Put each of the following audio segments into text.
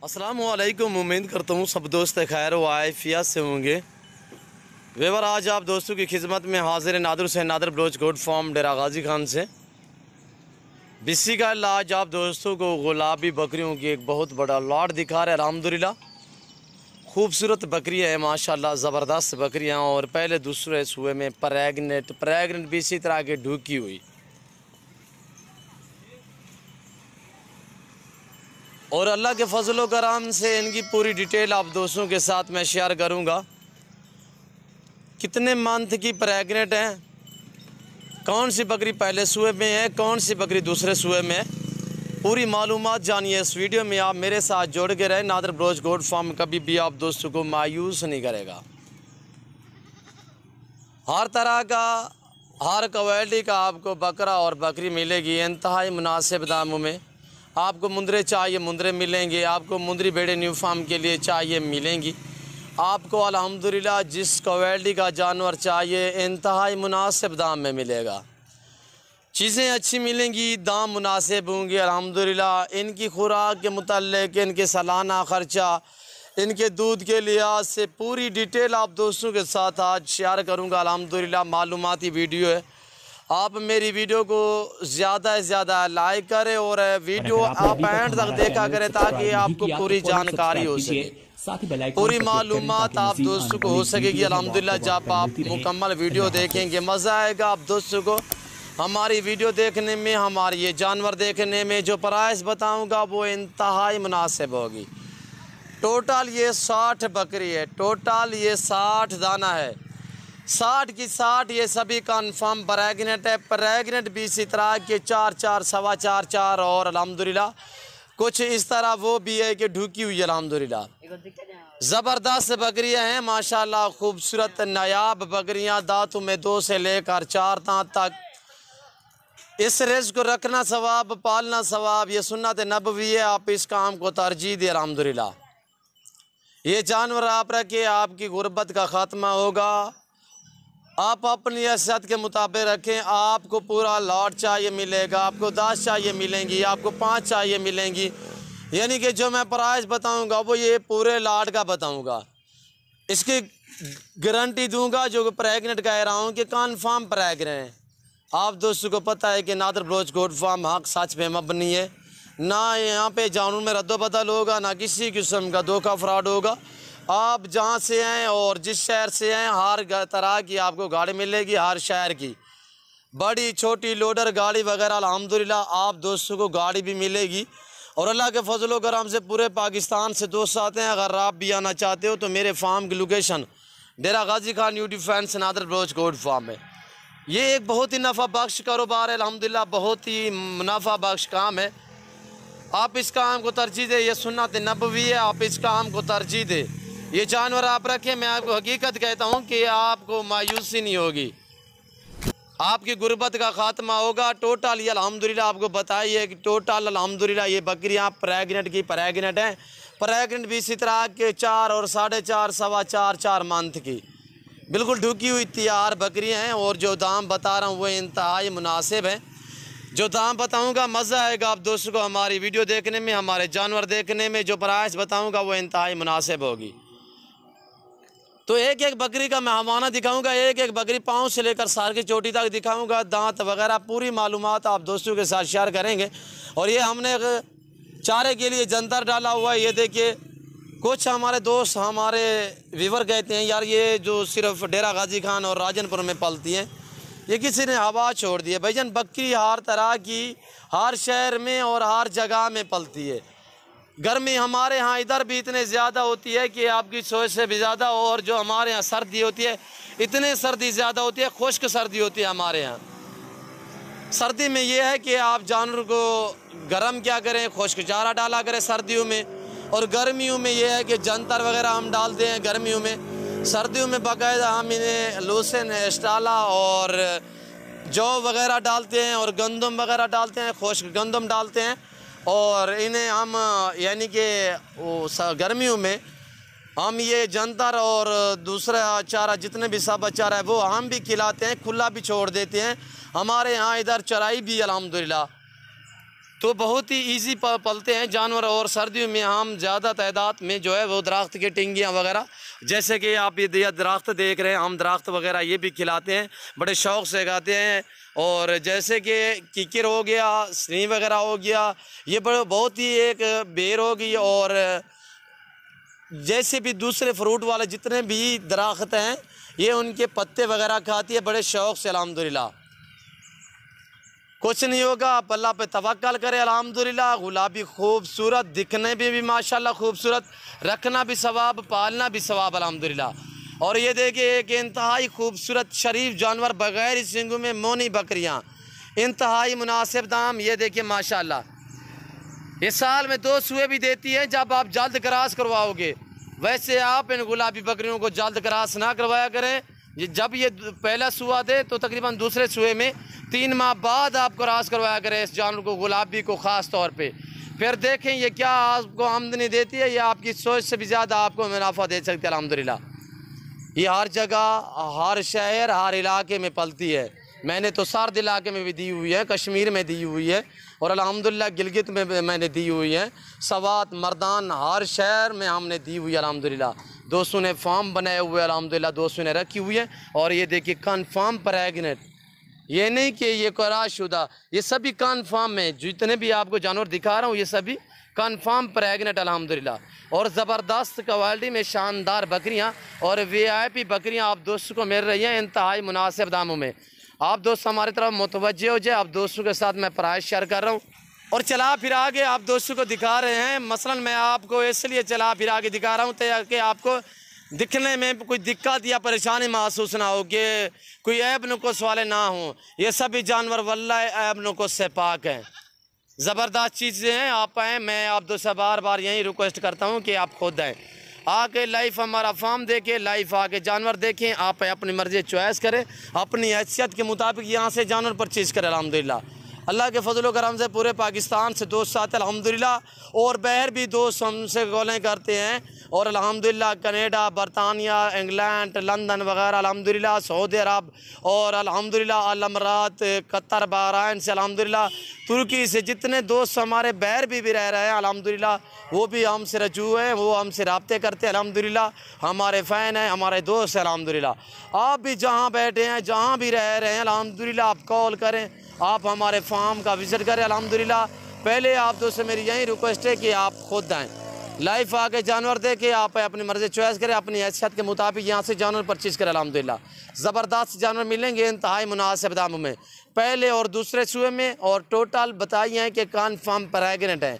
अस्सलामुअलैकुम। उम्मीद करता हूँ सब दोस्त खैर व आफियत से होंगे। वेवर आज आप दोस्तों की खिदमत में हाजिर नादर से नादर बलोच गोट फार्म डेरा गाजी खान से बिस्सी का आज आप दोस्तों को गुलाबी बकरियों की एक बहुत बड़ा लॉट दिखा रहे हैं। अल्हम्दुलिल्लाह खूबसूरत बकरियाँ हैं माशाल्लाह, ज़बरदस्त बकरियाँ। और पहले दूसरे सूए में प्रेगनेंट भी इसी तरह की ढूकी हुई। और अल्लाह के फजलो करम से इनकी पूरी डिटेल आप दोस्तों के साथ मैं शेयर करूंगा। कितने मंथ की प्रेग्नेंट है, कौन सी बकरी पहले सूए में है, कौन सी बकरी दूसरे सूए में है, पूरी मालूमात जानिए इस वीडियो में। आप मेरे साथ जोड़ के रहे। नादर बलोच गोट फार्म कभी भी आप दोस्तों को मायूस नहीं करेगा। हर तरह का, हर क्वालिटी का आपको बकरा और बकरी मिलेगी इंतहाई मुनासिब दामों में। आपको मुंदरे चाहिए मुंदरे मिलेंगे, आपको मुंदरी बेड़े न्यू फार्म के लिए चाहिए मिलेंगी। आपको अल्हम्दुलिल्लाह जिस क्वालिटी का जानवर चाहिए इंतहाई मुनासिब दाम में मिलेगा। चीज़ें अच्छी मिलेंगी, दाम मुनासिब होंगे अल्हम्दुलिल्लाह। इनकी खुराक के मुताल्लिक, इनके सालाना ख़र्चा, इनके दूध के लिहाज से पूरी डिटेल आप दोस्तों के साथ आज शेयर करूँगा। अल्हम्दुलिल्लाह मालूमाती वीडियो है। आप मेरी वीडियो को ज़्यादा से ज़्यादा लाइक करें और वीडियो आप एंड तक देखा करें ताकि आपको पूरी जानकारी हो सके, पूरी मालूमात आप दोस्तों को हो सकेगी। अल्हम्दुलिल्लाह जब आप मुकम्मल वीडियो देखेंगे मज़ा आएगा आप दोस्तों को हमारी वीडियो देखने में, हमारी ये जानवर देखने में। जो प्राइस बताऊँगा वो इंतहाई मुनासिब होगी। टोटल ये 60 बकरी है, टोटल ये 60 दाना है, 60 की 60 ये सभी कन्फर्म प्रेग्नेंट है। प्रेग्नेंट भी इसी तरह के 4 सवा 4 और अल्हम्दुलिल्लाह कुछ इस तरह वो भी है कि ढुकी हुई है। अल्हम्दुलिल्लाह ज़बरदस्त बकरियां हैं माशाल्लाह, खूबसूरत नायाब बकरियां। दांतों में 2 से लेकर 4 दांत तक। इस रिज़्क़ को रखना सवाब, पालना सवाब, ये सुन्नत नबवी है। आप इस काम को तरजीह दें। अल्हम्दुलिल्लाह ये जानवर आप रखें, आपकी गुर्बत का ख़ात्मा होगा। आप अपनी हैसियत के मुताबिक रखें। आपको पूरा लॉट चाहिए मिलेगा, आपको 10 चाहिए मिलेंगी, आपको 5 चाहिए मिलेंगी। यानी कि जो मैं प्राइस बताऊंगा वो ये पूरे लॉट का बताऊंगा। इसकी गारंटी दूंगा जो प्रेग्नेंट कह रहा हूँ कि कन्फर्म प्रेग्नेंट है। आप दोस्तों को पता है कि नादर बलोच गोट फार्म हक सच पे मबनी है। ना यहाँ पे जानवर में रद्दोबदल होगा, ना किसी किस्म का धोखा फ्रॉड होगा। आप जहाँ से हैं और जिस शहर से हैं हर तरह की आपको गाड़ी मिलेगी, हर शहर की बड़ी छोटी लोडर गाड़ी वगैरह अल्हम्दुलिल्लाह आप दोस्तों को गाड़ी भी मिलेगी। और अल्लाह के फजलो करम से पूरे पाकिस्तान से दोस्त आते हैं। अगर आप भी आना चाहते हो तो मेरे फार्म की लोकेशन डेरा गाजी खान यूट्यूब फैन से नादर बलोच गोट फार्म है। ये एक बहुत ही नफ़ा बख्श कारोबार है अल्हम्दुलिल्लाह, बहुत ही मुनाफा बख्श काम है। आप इस काम को तरजीह दें, ये सुन्नत नबवी है, आप इस काम को तरजीह दें। ये जानवर आप रखें, मैं आपको हकीकत कहता हूँ कि आपको मायूसी नहीं होगी, आपकी गुर्बत का ख़ात्मा होगा। टोटल ये अल्हम्दुलिल्लाह आपको बताइए कि टोटल अल्हम्दुलिल्लाह ये बकरियाँ प्रेग्नेंट की प्रेग्नेंट हैं। प्रेग्नेंट भी इसी तरह के 4 और 4.5 सवा 4 मंथ की बिल्कुल ढुकी हुई तैयार बकरियाँ हैं। और जो दाम बता रहा हूँ वो इंतहाई मुनासिब है। जो दाम बताऊँगा मज़ा आएगा आप दोस्तों को हमारी वीडियो देखने में, हमारे जानवर देखने में। जो प्राइस बताऊँगा वो इंतहाई मुनासिब होगी। तो एक एक बकरी का मैं हवाना दिखाऊंगा, एक एक बकरी पाँव से लेकर सार की चोटी तक दिखाऊंगा, दांत वगैरह पूरी मालूमात आप दोस्तों के साथ शेयर करेंगे। और ये हमने चारे के लिए जंतर डाला हुआ है। ये देखिए कुछ हमारे दोस्त, हमारे व्यूवर कहते हैं यार ये जो सिर्फ डेरा गाजी खान और राजनपुर में पलती हैं ये किसी ने हवा छोड़ दी है। भाईजान बकरी हर तरह की, हर शहर में और हर जगह में पलती है। गर्मी हमारे यहाँ इधर भी इतने ज़्यादा होती है कि आपकी सोच से भी ज़्यादा। और जो हमारे यहाँ सर्दी होती है इतने सर्दी ज़्यादा होती है, खुश्क सर्दी होती है हमारे यहाँ। सर्दी में ये है कि आप जानवर को गर्म क्या करें, खुश्क चारा डाला करें सर्दियों में। और गर्मियों में ये है कि जंतर वगैरह हम डालते हैं गर्मियों में। सर्दियों में बाकायदा हम इन्हें लूसन, एस्टाला और जौ वगैरह डालते हैं और गंदम वगैरह डालते हैं, खुश्क गंदम डालते हैं। और इन्हें हम यानी कि गर्मियों में हम ये जंतर और दूसरा चारा जितने भी सब चारा है वो हम भी खिलाते हैं, खुला भी छोड़ देते हैं। हमारे यहाँ इधर चराई भी अल्हम्दुलिल्लाह तो बहुत ही इजी पलते हैं जानवर। और सर्दियों में हम ज़्यादा तादाद में जो है वो दरख्त की टिंगियाँ वगैरह, जैसे कि आप ये दरख्त देख रहे हैं, हम दरख्त वगैरह ये भी खिलाते हैं, बड़े शौक़ से खाते हैं। और जैसे कि कीकर हो गया, सनी वगैरह हो गया, ये बहुत ही एक बेर हो गई, और जैसे भी दूसरे फ्रूट वाले जितने भी दरख्त हैं ये उनके पत्ते वगैरह खाती है बड़े शौक़ से। अल्हम्दुलिल्लाह कुछ नहीं होगा, आप अल्लाह पे तवक्कल करें। अल्हम्दुलिल्लाह गुलाबी खूबसूरत, दिखने में भी माशाल्लाह खूबसूरत, रखना भी सवाब, पालना भी सवाब अल्हम्दुलिल्लाह। और ये देखिए एक इंतहाई खूबसूरत शरीफ जानवर बग़ैर सींगों में मोनी बकरियाँ, इंतहाई मुनासिब दाम। ये देखिए माशाल्लाह ये साल में 2 सुए भी देती है जब आप जल्द क्रॉस करवाओगे। वैसे आप इन गुलाबी बकरियों को जल्द क्रॉस ना करवाया करें। जब ये पहला सुआ दे तो तकरीबन दूसरे सुए में 3 माह बाद आप क्रॉस करवाया करें इस जानवर को, गुलाबी को ख़ास तौर पे। फिर देखें ये क्या आपको आमदनी देती है, ये आपकी सोच से भी ज़्यादा आपको मुनाफा दे सकती है अल्हम्दुलिल्लाह। ये हर जगह, हर शहर, हर इलाके में पलती है। मैंने तो सर्द इलाके में भी दी हुई है, कश्मीर में दी हुई है, और अल्हम्दुलिल्लाह गिलगित में मैंने दी हुई है, सवात, मर्दान, हर शहर में हमने दी हुई है अल्हम्दुलिल्लाह। दोस्तों ने फार्म बनाए हुए अल्हम्दुलिल्लाह, दोस्तों ने रखी हुई है। और ये देखिए कन्फर्म प्रेग्नेंट, ये नहीं कि ये क़रारशुदा, ये सभी कन्फर्म में जितने भी आपको जानवर दिखा रहा हूँ ये सभी कन्फर्म प्रेग्नेंट अल्हम्दुलिल्लाह। और ज़बरदस्त क्वालिटी में शानदार बकरियाँ और VIP बकरियाँ आप दोस्तों को मिल रही हैं इंतहाई मुनासिब दामों में। आप दोस्त हमारी तरफ मुतवज्जे हो जाए। आप दोस्तों के साथ मैं प्राइस शेयर कर रहा हूँ और चला फिर आगे आप दोस्तों को दिखा रहे हैं। मसलन मैं आपको इसलिए चला फिर आगे दिखा रहा हूँ ताकि आपको दिखने में कोई दिक्कत या परेशानी महसूस ना हो, कि कोई ऐब नुक़्स वाले ना हों। ये सभी जानवर वल्लाह ऐब नुक़्स से पाक हैं, ज़बरदस्त चीज़ें हैं। आप आएँ, मैं आप दोस्त बार बार यही रिक्वेस्ट करता हूँ कि आप खुद आएँ, आके लाइफ हमारा फार्म देखें, लाइफ आके जानवर देखें, आप अपनी मर्ज़ी चॉइस करें, अपनी हैसियत के मुताबिक यहाँ से जानवर परचेज़ करें। अल्हम्दुलिल्लाह अल्लाह के फजल करम से पूरे पाकिस्तान से दोस्त आते हैं अल्हम्दुलिल्लाह, और बाहर भी दोस्त हमसे कॉलें करते हैं। और अल्हम्दुलिल्लाह कनाडा, बरतानिया, इंग्लैंड, लंदन वगैरह, अल्हम्दुलिल्लाह सऊदी अरब, और अल्हम्दुलिल्लाह अल अमरात, कतर, बहरीन से, अल्हम्दुलिल्लाह तुर्की से जितने दोस्त हमारे बाहर भी रह रहे हैं अल्हम्दुलिल्लाह, वो भी हमसे रजू हैं, वो हमसे रब्ते करते हैं अल्हम्दुलिल्लाह। हमारे फ़ैन हैं, हमारे दोस्त हैं अल्हम्दुलिल्लाह। आप भी जहाँ बैठे हैं, जहाँ भी रह रहे हैं अल्हम्दुलिल्लाह, आप कॉल करें, आप हमारे फार्म का विज़िट करें अल्हम्दुलिल्लाह। पहले आप दोस्तों मेरी यही रिक्वेस्ट है कि आप खुद आएँ, लाइफ आके जानवर देके आप अपनी मर्ज़ी चॉइस करें, अपनी हैसियत के मुताबिक यहाँ से जानवर परचेज़ करें। अल्हम्दुलिल्लाह ज़बरदस्त जानवर मिलेंगे इंतहाई मुनासिब दामों में, पहले और दूसरे सुए में। और टोटल बताइए हैं कि कन्फर्म प्रेग्नेंट हैं,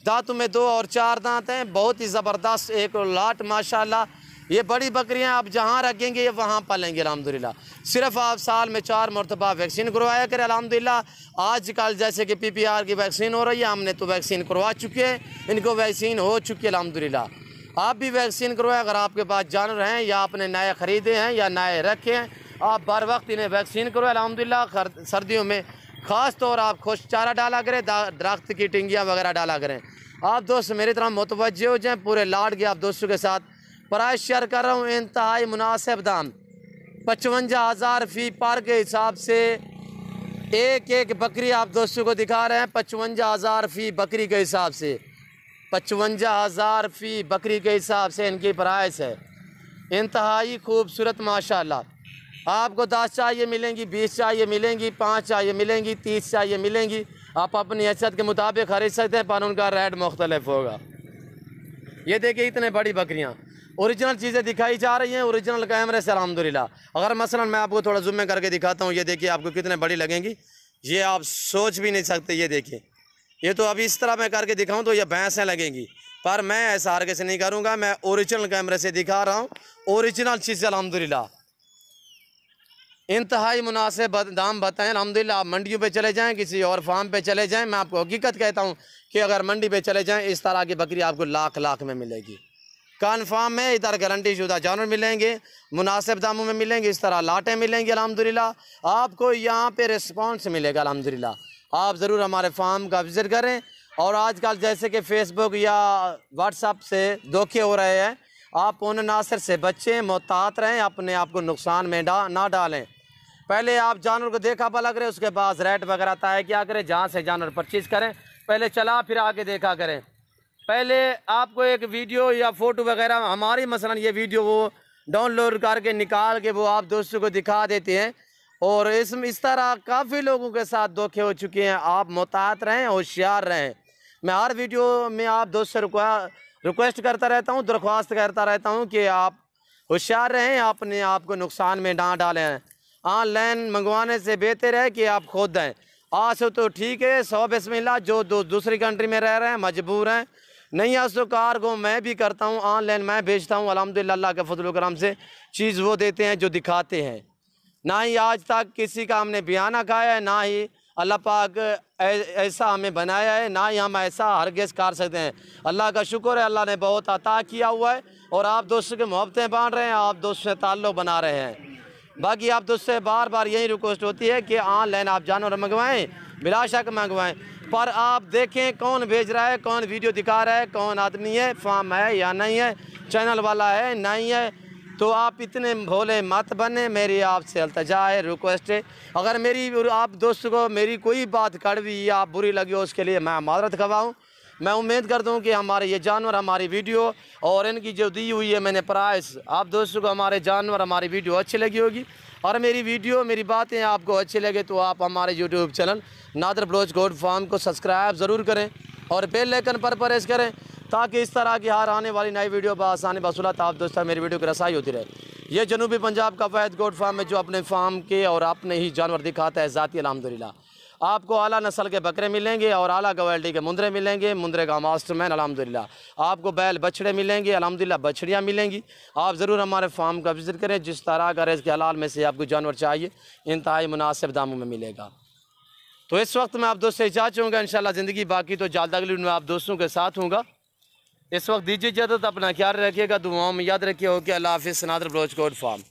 दांतों में 2 और 4 दांत हैं, बहुत ही ज़बरदस्त एक लाट माशाल्लाह। ये बड़ी बकरियां आप जहाँ रखेंगे ये वहाँ पालेंगे अल्हम्दुलिल्लाह। सिर्फ आप साल में 4 मरतबा वैक्सीन करवाया करें अल्हम्दुलिल्लाह। आजकल जैसे कि PPR की वैक्सीन हो रही है, हमने तो वैक्सीन करवा चुके हैं, इनको वैक्सीन हो चुकी है अल्हम्दुलिल्लाह। आप भी वैक्सीन करवाएं, अगर आपके पास जानवर हैं या आपने नए ख़रीदे हैं या नए रखे हैं, आप बर वक्त इन्हें वैक्सीन करवाएं अल्हम्दुलिल्लाह। सर्दियों में ख़ास तौर आप खुश चारा डाला करें, दरख्त की टिंगियाँ वगैरह डाला करें। आप दोस्त मेरी तरह मुतवज्जे हो जाएँ, पूरे लाड के आप दोस्तों के साथ प्राइस शेयर कर रहा हूँ इंतहाई मुनासिब दाम। 55,000 फ़ी पर के हिसाब से एक एक बकरी आप दोस्तों को दिखा रहे हैं। 55,000 फ़ी बकरी के हिसाब से, 55,000 फ़ी बकरी के हिसाब से इनकी प्राइस है। इंतहाई खूबसूरत माशाल्लाह। आपको 10 चाहिए मिलेंगी, 20 चाहिए मिलेंगी, 5 चाहिए मिलेंगी, 30 चाहिए मिलेंगी। आप अपनी हैसियत के मुताबिक खरीद सकते हैं, पर उनका रेट मुख्तलिफ होगा। ये देखिए इतने बड़ी बकरियाँ ओरिजिनल चीज़ें दिखाई जा रही हैं, ओरिजिनल कैमरे से अल्हम्दुलिल्लाह। अगर मसलन मैं आपको थोड़ा जूम में करके दिखाता हूँ, ये देखिए आपको कितने बड़ी लगेंगी, ये आप सोच भी नहीं सकते। ये देखिए, ये तो अभी इस तरह मैं करके दिखाऊँ तो ये भैंसें लगेंगी, पर मैं ऐसा हरगिज़ से नहीं करूँगा। मैं ओरिजिनल कैमरे से दिखा रहा हूँ, ओरिजिनल चीज़ अल्हम्दुलिल्लाह। इंतहाई मुनासिब दाम बताएं अल्हम्दुलिल्लाह। आप मंडियों पे चले जाएं, किसी और फार्म पे चले जाएं, मैं आपको हकीकत कहता हूं कि अगर मंडी पे चले जाएं इस तरह की बकरी आपको लाख लाख में मिलेगी। कन्फर्म है, इधर गारंटी शुदा जानवर मिलेंगे, मुनासिब दामों में मिलेंगे, इस तरह लाटें मिलेंगी अल्हम्दुलिल्लाह। आपको यहाँ पे रिस्पॉन्स मिलेगा अल्हम्दुलिल्लाह। आप ज़रूर हमारे फार्म का विज़िट करें। और आजकल जैसे कि फ़ेसबुक या व्हाट्सअप से धोखे हो रहे हैं, आप उन नासर से बचें, मोहतात रहें, अपने आप को नुकसान में ना डालें। पहले आप जानवर को देखा भला करें, उसके बाद रेट वगैरह तय क्या करें, जहाँ से जानवर परचेज़ करें पहले चला फिर आके देखा करें। पहले आपको एक वीडियो या फ़ोटो वगैरह हमारी मसलन ये वीडियो वो डाउनलोड करके निकाल के वो आप दोस्तों को दिखा देते हैं, और इस तरह काफ़ी लोगों के साथ धोखे हो चुके हैं। आप मुहतात रहें, होशियार रहें। मैं हर वीडियो में आप दोस्तों से रिक्वेस्ट करता रहता हूँ, दरख्वास्त करता रहता हूँ कि आप होशियार रहें, अपने आप को नुकसान में ना डालें। ऑनलाइन मंगवाने से बेहतर है कि आप खुद दें। आज तो ठीक है, 100 बिस्मिल्लाह, जो दूसरी कंट्री में रह रहे हैं मजबूर हैं, नहीं आज तो कार्गो मैं भी करता हूँ, ऑनलाइन मैं भेजता हूँ। अल्हम्दुलिल्लाह अल्लाह के फजल करम से चीज़ वो देते हैं जो दिखाते हैं। ना ही आज तक किसी का हमने बयाना खाया है, ना ही अल्लाह पाक ऐसा हमें बनाया है, ना ही हम ऐसा हरगिज़ कर सकते हैं। अल्लाह का शुक्र है, अल्लाह ने बहुत अता किया हुआ है, और आप दोस्तों की मोहब्बतें बांट रहे हैं, आप दोस्तों से ताल्लुक़ बना रहे हैं। बाकी आप दोस्तों से बार बार यही रिक्वेस्ट होती है कि ऑनलाइन आप जानवर मंगवाएँ, बिला शक मंगवाएँ, पर आप देखें कौन भेज रहा है, कौन वीडियो दिखा रहा है, कौन आदमी है, फार्म है या नहीं है, चैनल वाला है नहीं है। तो आप इतने भोले मत बने, मेरी आपसे अल्तजा है, रिक्वेस्ट है। अगर मेरी आप दोस्तों को मेरी कोई बात कड़वी या बुरी लगी हो, उसके लिए मैं माज़रत खवाऊँ। मैं उम्मीद करता हूँ कि हमारे ये जानवर, हमारी वीडियो और इनकी जो दी हुई है मैंने प्राइस, आप दोस्तों को हमारे जानवर, हमारी वीडियो अच्छी लगी होगी। और मेरी वीडियो, मेरी बातें आपको अच्छी लगे तो आप हमारे YouTube channel Nadar Baloch goat farm को सब्सक्राइब ज़रूर करें और बेल आइकन पर प्रेस करें, ताकि इस तरह की हर आने वाली नई वीडियो बआसानी बसूलत आप दोस्तों मेरी वीडियो की रसाई होती रहे। ये जनूबी पंजाब का वैद गोट फार्म है, जो अपने फार्म के और अपने ही जानवर दिखाता है ज़ाती। अल्हम्दुलिल्लाह आपको आला नस्ल के बकरे मिलेंगे और आला क्वालिटी के मुंदरे मिलेंगे, मुंदरे का मास्टरमैन। अल्हम्दुलिल्लाह आपको बैल बछड़े मिलेंगे, अल्हम्दुलिल्लाह बछड़ियाँ मिलेंगी। आप ज़रूर हमारे फार्म का विज़िट करें। जिस तरह का रिज़्क़ हलाल में से आपको जानवर चाहिए, इंतहाई मुनासिब दामों में मिलेगा। तो इस वक्त मैं आप दोस्त से इजाज़त चाहूँगा, इंशाल्लाह ज़िंदगी बाकी तो जल्द अगली में आप दोस्तों के साथ हूँगा। इस वक्त दीजिए इजाज़त, अपना ख्याल रखिएगा, दुआओं में याद रखिए। ओके, अल्लाह हाफ़िज़। Nadar Baloch goat farm.